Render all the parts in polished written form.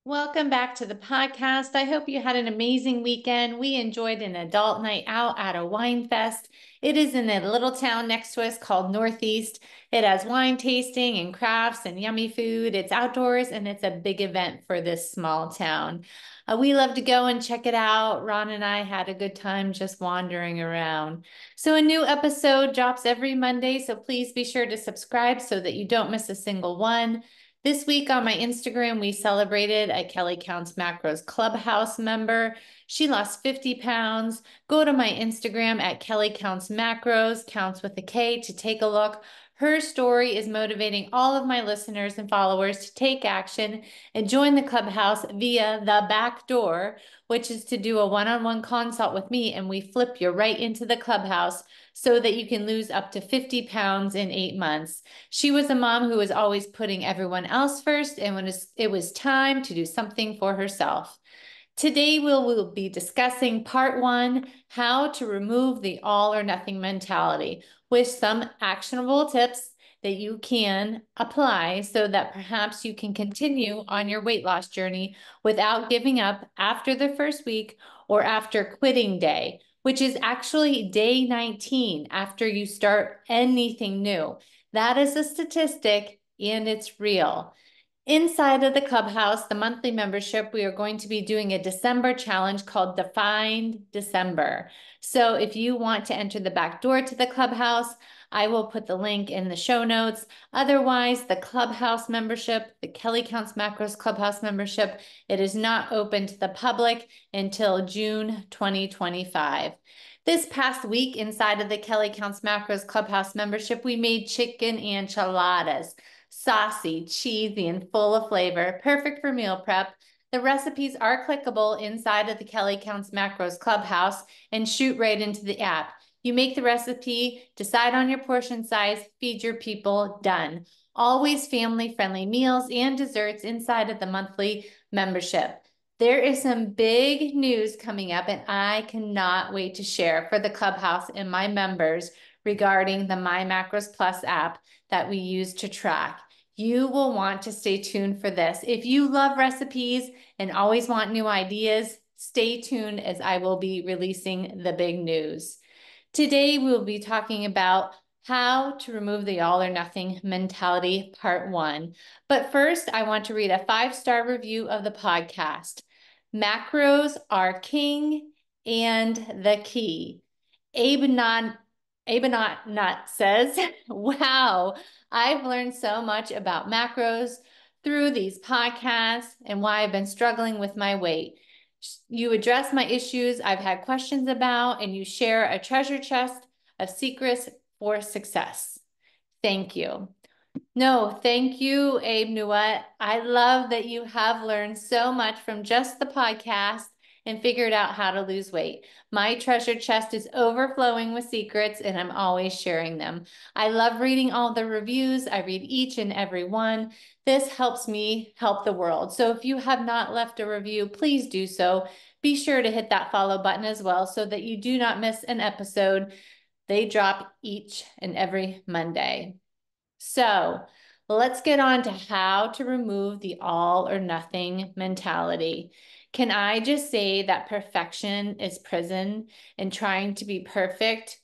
Welcome back to the podcast. I hope you had an amazing weekend. We enjoyed an adult night out at a wine fest. It is in a little town next to us called Northeast. It has wine tasting and crafts and yummy food. It's outdoors and it's a big event for this small town. We love to go and check it out. Ron and I had a good time just wandering around. So a new episode drops every Monday, so please be sure to subscribe so that you don't miss a single one. This week on my Instagram, we celebrated a Kelly Counts Macros Clubhouse member. She lost 50 pounds. Go to my Instagram at Kelly Counts Macros, counts with a K, to take a look. Her story is motivating all of my listeners and followers to take action and join the clubhouse via the back door, which is to do a one-on-one consult with me, and we flip you right into the clubhouse so that you can lose up to 50 pounds in 8 months. She was a mom who was always putting everyone else first, and when it was time to do something for herself. Today, we'll be discussing part one, how to remove the all or nothing mentality, with some actionable tips that you can apply so that perhaps you can continue on your weight loss journey without giving up after the first week or after quitting day, which is actually day 19 after you start anything new. That is a statistic and it's real. Inside of the clubhouse, the monthly membership, we are going to be doing a December challenge called Defined December. So if you want to enter the back door to the clubhouse, I will put the link in the show notes. Otherwise, the clubhouse membership, the Kelly Counts Macros Clubhouse membership, it is not open to the public until June 2025. This past week, inside of the Kelly Counts Macros Clubhouse membership, we made chicken enchiladas. Saucy, cheesy, and full of flavor, perfect for meal prep. The recipes are clickable inside of the Kelly Counts Macros Clubhouse and shoot right into the app. You make the recipe, decide on your portion size, feed your people, done. Always family-friendly meals and desserts inside of the monthly membership. There is some big news coming up, and I cannot wait to share for the Clubhouse and my members regarding the My Macros Plus app that we use to track. You will want to stay tuned for this. If you love recipes and always want new ideas, stay tuned as I will be releasing the big news. Today, we'll be talking about how to remove the all or nothing mentality, part one. But first, I want to read a 5-star review of the podcast. Macros are king and the key. Abenot says, wow, I've learned so much about macros through these podcasts and why I've been struggling with my weight. You address my issues I've had questions about, and you share a treasure chest of secrets for success. Thank you. No, thank you, Abe Nuet. I love that you have learned so much from just the podcast and figured out how to lose weight. My treasure chest is overflowing with secrets, and I'm always sharing them. I love reading all the reviews. I read each and every one. This helps me help the world. So if you have not left a review, please do so. Be sure to hit that follow button as well so that you do not miss an episode. They drop each and every Monday. So let's get on to how to remove the all or nothing mentality. Can I just say that perfection is prison, and trying to be perfect,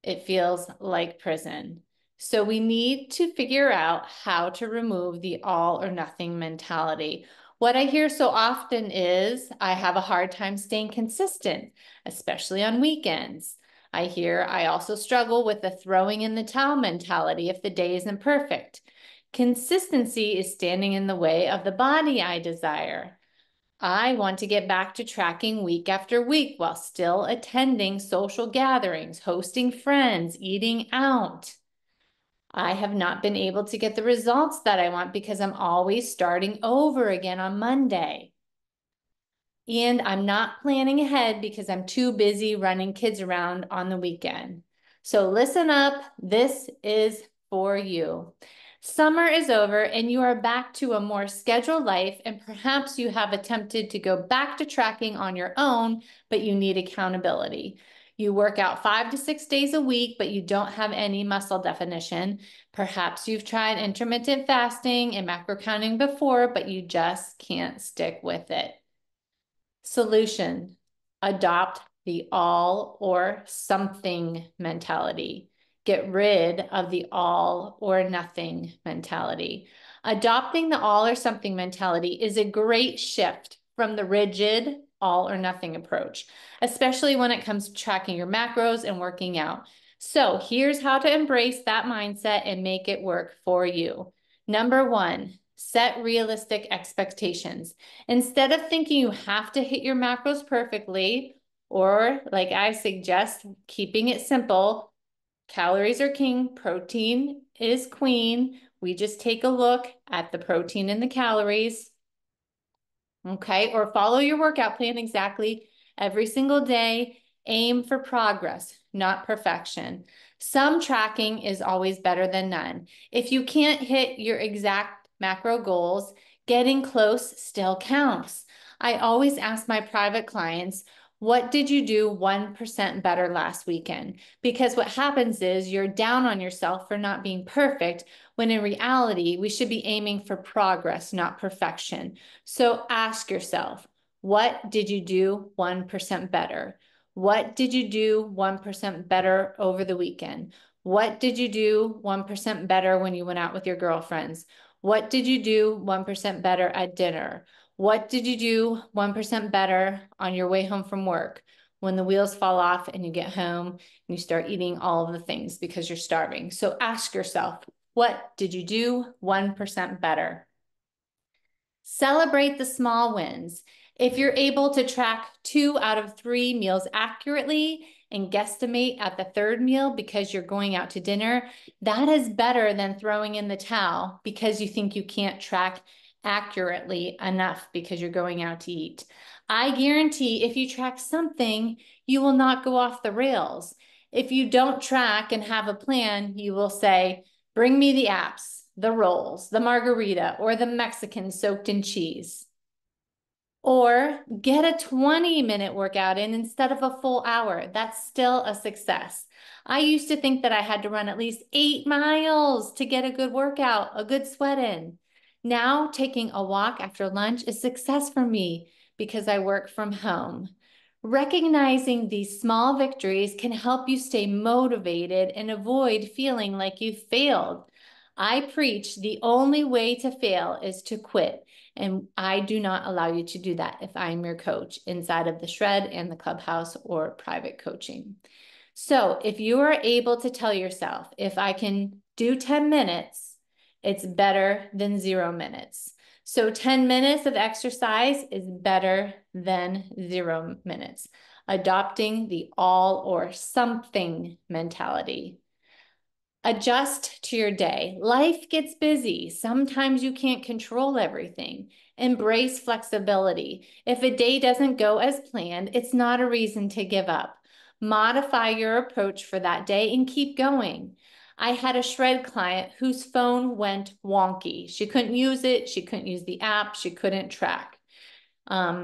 it feels like prison. So we need to figure out how to remove the all or nothing mentality. What I hear so often is, I have a hard time staying consistent, especially on weekends. I hear I also struggle with the throwing in the towel mentality if the day isn't perfect. Consistency is standing in the way of the body I desire. I want to get back to tracking week after week while still attending social gatherings, hosting friends, eating out. I have not been able to get the results that I want because I'm always starting over again on Monday. And I'm not planning ahead because I'm too busy running kids around on the weekend. So listen up, this is for you. Summer is over and you are back to a more scheduled life, and perhaps you have attempted to go back to tracking on your own, but you need accountability. You work out 5 to 6 days a week, but you don't have any muscle definition. Perhaps you've tried intermittent fasting and macro counting before, but you just can't stick with it. Solution: adopt the all or something mentality. Get rid of the all or nothing mentality. Adopting the all or something mentality is a great shift from the rigid all or nothing approach, especially when it comes to tracking your macros and working out. So here's how to embrace that mindset and make it work for you. Number one, set realistic expectations. Instead of thinking you have to hit your macros perfectly, or like I suggest, keeping it simple, calories are king, protein is queen. We just take a look at the protein and the calories. Okay, or follow your workout plan exactly every single day. Aim for progress, not perfection. Some tracking is always better than none. If you can't hit your exact macro goals, getting close still counts. I always ask my private clients, what did you do 1% better last weekend? Because what happens is you're down on yourself for not being perfect, when in reality, we should be aiming for progress, not perfection. So ask yourself, what did you do 1% better? What did you do 1% better over the weekend? What did you do 1% better when you went out with your girlfriends? What did you do 1% better at dinner? What did you do 1% better on your way home from work? When the wheels fall off and you get home and you start eating all of the things because you're starving. So ask yourself, what did you do 1% better? Celebrate the small wins. If you're able to track 2 out of 3 meals accurately and guesstimate at the third meal because you're going out to dinner, that is better than throwing in the towel because you think you can't track accurately enough because you're going out to eat. I guarantee if you track something, you will not go off the rails. If you don't track and have a plan, you will say, bring me the apps, the rolls, the margarita, or the Mexican soaked in cheese. Or get a 20-minute workout in instead of a full hour. That's still a success. I used to think that I had to run at least 8 miles to get a good workout, a good sweat in. Now taking a walk after lunch is success for me because I work from home. Recognizing these small victories can help you stay motivated and avoid feeling like you failed. I preach the only way to fail is to quit. And I do not allow you to do that if I'm your coach inside of the Shred and the Clubhouse or private coaching. So if you are able to tell yourself, if I can do 10 minutes, it's better than 0 minutes. So 10 minutes of exercise is better than 0 minutes. Adopting the all or something mentality. Adjust to your day. Life gets busy. Sometimes you can't control everything. Embrace flexibility. If a day doesn't go as planned, it's not a reason to give up. Modify your approach for that day and keep going. I had a Shred client whose phone went wonky. She couldn't use it. She couldn't use the app. She couldn't track.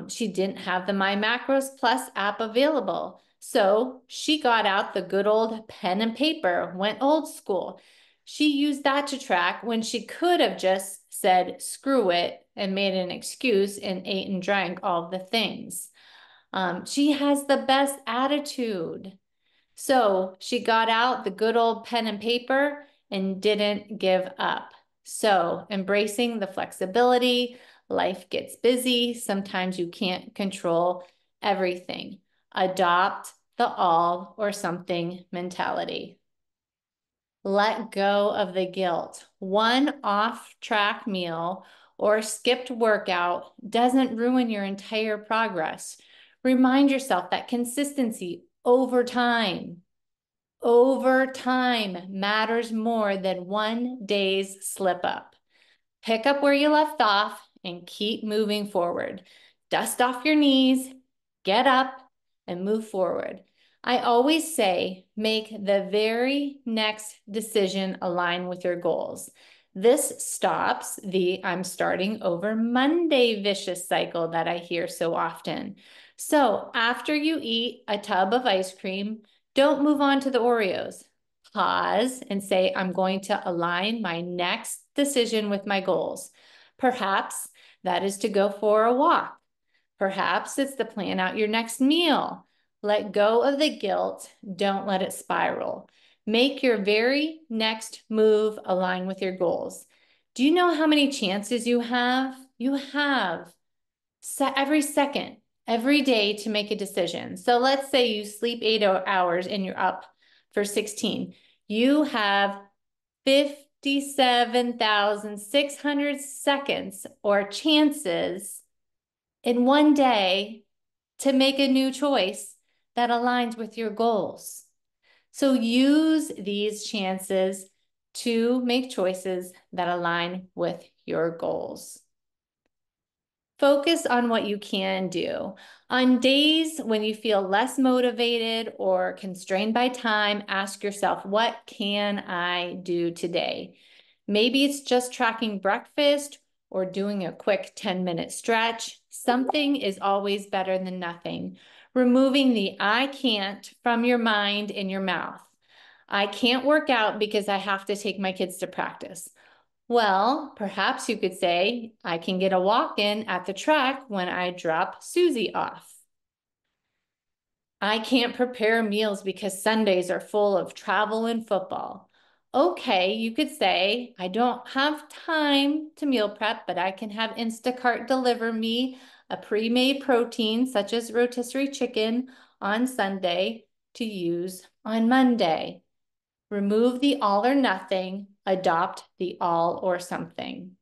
She didn't have the My Macros Plus app available. So she got out the good old pen and paper, went old school. She used that to track when she could have just said, screw it, and made an excuse and ate and drank all the things. She has the best attitude. So she got out the good old pen and paper and didn't give up. So embracing the flexibility, life gets busy. Sometimes you can't control everything. Adopt the all or something mentality. Let go of the guilt. One off-track meal or skipped workout doesn't ruin your entire progress. Remind yourself that consistency over time matters more than one day's slip up. Pick up where you left off and keep moving forward. Dust off your knees, get up, and move forward. I always say, make the very next decision align with your goals. This stops the I'm starting over Monday vicious cycle that I hear so often. So after you eat a tub of ice cream, don't move on to the Oreos. pause and say, I'm going to align my next decision with my goals. Perhaps that is to go for a walk. Perhaps it's to plan out your next meal. Let go of the guilt. Don't let it spiral. Make your very next move align with your goals. Do you know how many chances you have? You have every second, every day to make a decision. So let's say you sleep 8 hours and you're up for 16. You have 57,600 seconds or chances in one day to make a new choice that aligns with your goals. So use these chances to make choices that align with your goals. Focus on what you can do. On days when you feel less motivated or constrained by time, ask yourself, what can I do today? Maybe it's just tracking breakfast or doing a quick 10-minute stretch. Something is always better than nothing. Removing the I can't from your mind and your mouth. I can't work out because I have to take my kids to practice. Well, perhaps you could say, I can get a walk in at the track when I drop Susie off. I can't prepare meals because Sundays are full of travel and football. Okay, you could say, I don't have time to meal prep, but I can have Instacart deliver me a pre-made protein such as rotisserie chicken on Sunday to use on Monday. Remove the all or nothing, adopt the all or something.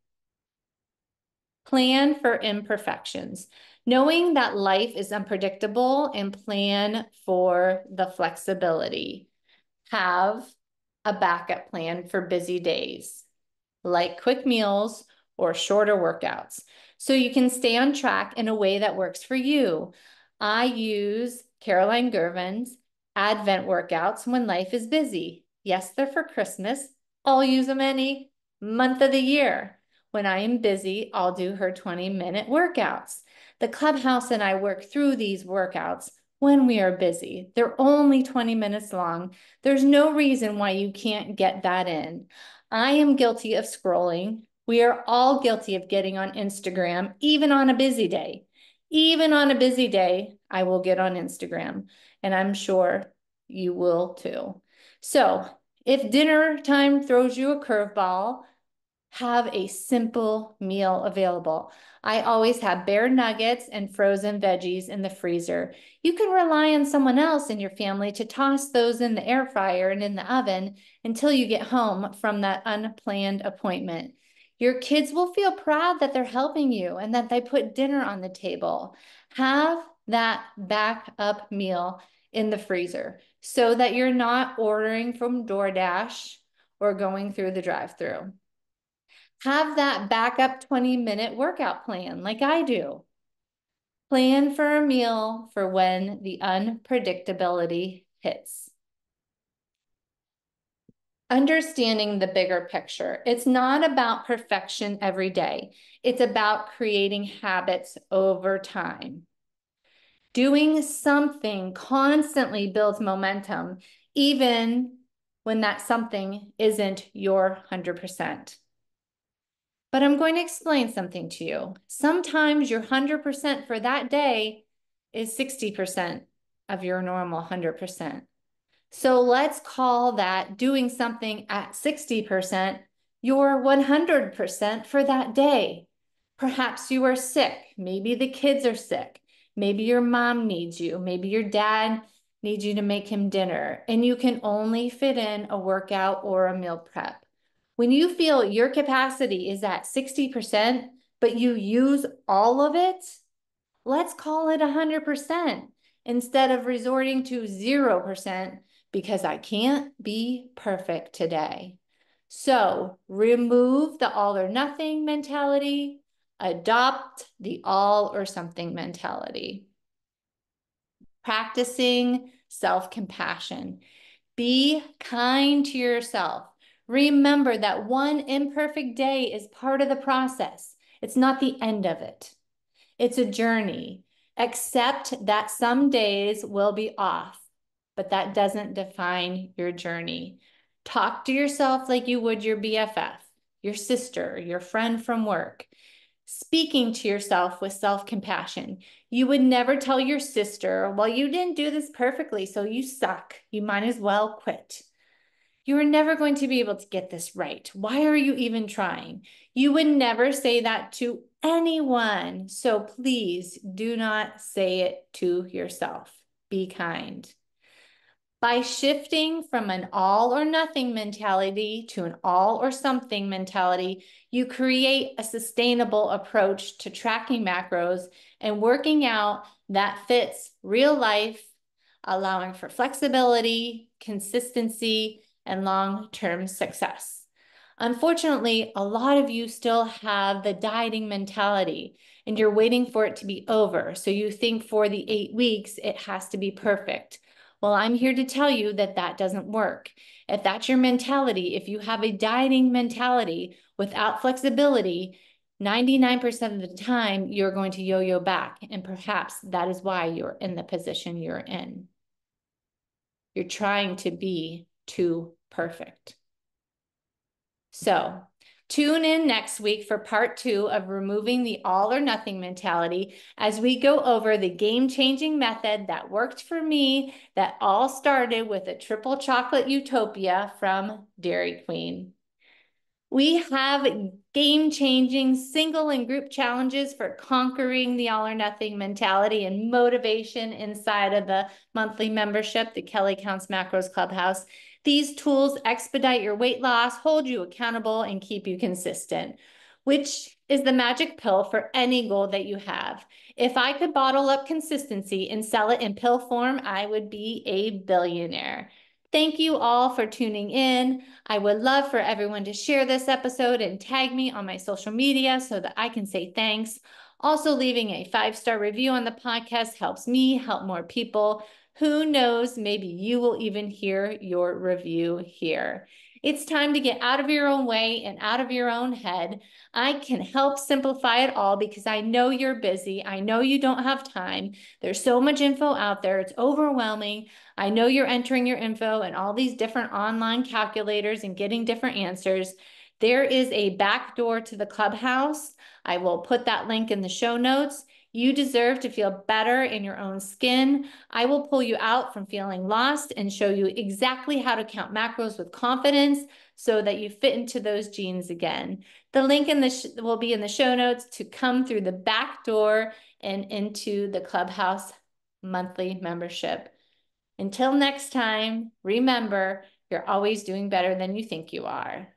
Plan for imperfections. Knowing that life is unpredictable and plan for the flexibility. Have a backup plan for busy days, like quick meals or shorter workouts, so you can stay on track in a way that works for you. I use Caroline Girvan's Advent workouts when life is busy. Yes, they're for Christmas. I'll use them any month of the year. When I am busy, I'll do her 20-minute workouts. The clubhouse and I work through these workouts when we are busy. They're only 20 minutes long. There's no reason why you can't get that in. I am guilty of scrolling. We are all guilty of getting on Instagram, even on a busy day. Even on a busy day, I will get on Instagram, and I'm sure you will too. So if dinner time throws you a curveball, have a simple meal available. I always have bare nuggets and frozen veggies in the freezer. You can rely on someone else in your family to toss those in the air fryer and in the oven until you get home from that unplanned appointment. Your kids will feel proud that they're helping you and that they put dinner on the table. Have that backup meal in the freezer so that you're not ordering from DoorDash or going through the drive-thru. Have that backup 20-minute workout plan like I do. Plan for a meal for when the unpredictability hits. Understanding the bigger picture. It's not about perfection every day. It's about creating habits over time. Doing something constantly builds momentum, even when that something isn't your 100%. But I'm going to explain something to you. Sometimes your 100% for that day is 60% of your normal 100%. So let's call that doing something at 60% your 100% for that day. Perhaps you are sick. Maybe the kids are sick. Maybe your mom needs you. Maybe your dad needs you to make him dinner, and you can only fit in a workout or a meal prep. When you feel your capacity is at 60%, but you use all of it, let's call it 100% instead of resorting to 0% because I can't be perfect today. So remove the all or nothing mentality, adopt the all or something mentality. Practicing self-compassion. Be kind to yourself. Remember that one imperfect day is part of the process. It's not the end of it. It's a journey. Accept that some days will be off, but that doesn't define your journey. Talk to yourself like you would your BFF, your sister, your friend from work. Speaking to yourself with self-compassion. You would never tell your sister, well, you didn't do this perfectly, so you suck. You might as well quit. You are never going to be able to get this right. Why are you even trying? You would never say that to anyone. So please do not say it to yourself. Be kind. By shifting from an all or nothing mentality to an all or something mentality, you create a sustainable approach to tracking macros and working out that fits real life, allowing for flexibility, consistency, and long-term success. Unfortunately, a lot of you still have the dieting mentality and you're waiting for it to be over. So you think for the 8 weeks, it has to be perfect. Well, I'm here to tell you that that doesn't work. If that's your mentality, if you have a dieting mentality without flexibility, 99% of the time, you're going to yo-yo back. And perhaps that is why you're in the position you're in. You're trying to be too perfect. So tune in next week for part 2 of removing the all or nothing mentality as we go over the game-changing method that worked for me that all started with a triple chocolate utopia from Dairy Queen. We have game-changing single and group challenges for conquering the all or nothing mentality and motivation inside of the monthly membership, the Kelly Counts Macros Clubhouse. These tools expedite your weight loss, hold you accountable, and keep you consistent, which is the magic pill for any goal that you have. If I could bottle up consistency and sell it in pill form, I would be a billionaire. Thank you all for tuning in. I would love for everyone to share this episode and tag me on my social media so that I can say thanks. Also, leaving a 5-star review on the podcast helps me help more people. Who knows, maybe you will even hear your review here. It's time to get out of your own way and out of your own head. I can help simplify it all because I know you're busy. I know you don't have time. There's so much info out there. It's overwhelming. I know you're entering your info and all these different online calculators and getting different answers. There is a back door to the clubhouse. I will put that link in the show notes. You deserve to feel better in your own skin. I will pull you out from feeling lost and show you exactly how to count macros with confidence so that you fit into those jeans again. The link in will be in the show notes to come through the back door and into the Clubhouse monthly membership. Until next time, remember, you're always doing better than you think you are.